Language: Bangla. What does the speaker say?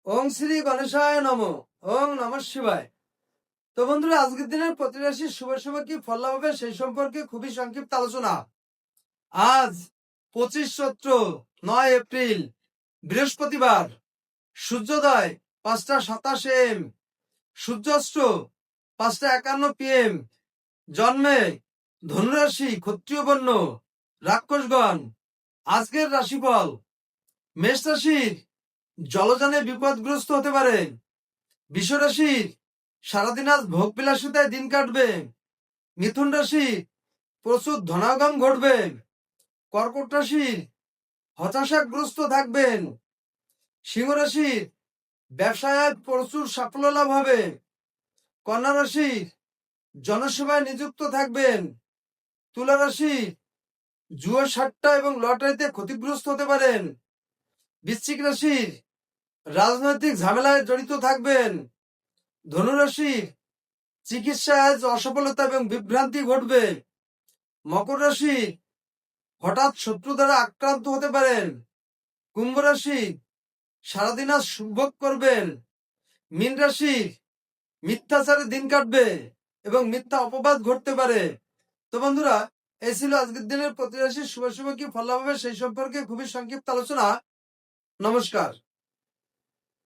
ওং শ্রী গণেশায় নম। ওং নমঃ শিবায়। তো বন্ধুরা, আজকের দিনের প্রতি রাশির শুভ শুভ কি ফল লাভ হবে সেই সম্পর্কে খুবই সংক্ষিপ্ত আলোচনা। আজ 25 চৈত্র 9 এপ্রিল বৃহস্পতিবার। সূর্যোদয় 5:27 AM, সূর্যাস্ত 5:51 PM। জন্মে ধনুরাশি, ক্ষত্রিয় বর্ণ, রাক্ষসগণ। আজকের রাশিফল: মেষ রাশির জলযানে বিপদগ্রস্ত হতে পারে। বৃষ রাশির সারাদিন আজ ভোগ বিলাসিতায় দিন কাটবে। মিথুন রাশি প্রচুর ধনাগম ঘটবে। কর্কট রাশির হতাশাগ্রস্ত থাকবেন। সিংহ রাশির ব্যবসায় প্রচুর সাফল্য লাভ হবে। কন্যা রাশির জনসেবায় নিযুক্ত থাকবেন। তুলা রাশি জুয়া সাট্টা এবং লটারিতে ক্ষতিগ্রস্ত হতে পারেন। বৃশ্চিক রাশির রাজনৈতিক ঝামেলায় জড়িত থাকবেন। ধনুরাশি চিকিৎসায় অসফলতা এবং বিভ্রান্তি ঘটবে। মকর রাশি হঠাৎ শত্রু দ্বারা আক্রান্ত হতে পারেন। কুম্ভ রাশি সারাদিন আজ সুভোগ করবেন। মীন রাশি মিথ্যাচারে দিন কাটবে এবং মিথ্যা অপবাদ ঘটতে পারে। তো বন্ধুরা, এই ছিল আজকের দিনের প্রতি রাশির শুভ শুভ কি ফল লাভ হবে সেই সম্পর্কে খুবই সংক্ষিপ্ত আলোচনা। নমস্কার।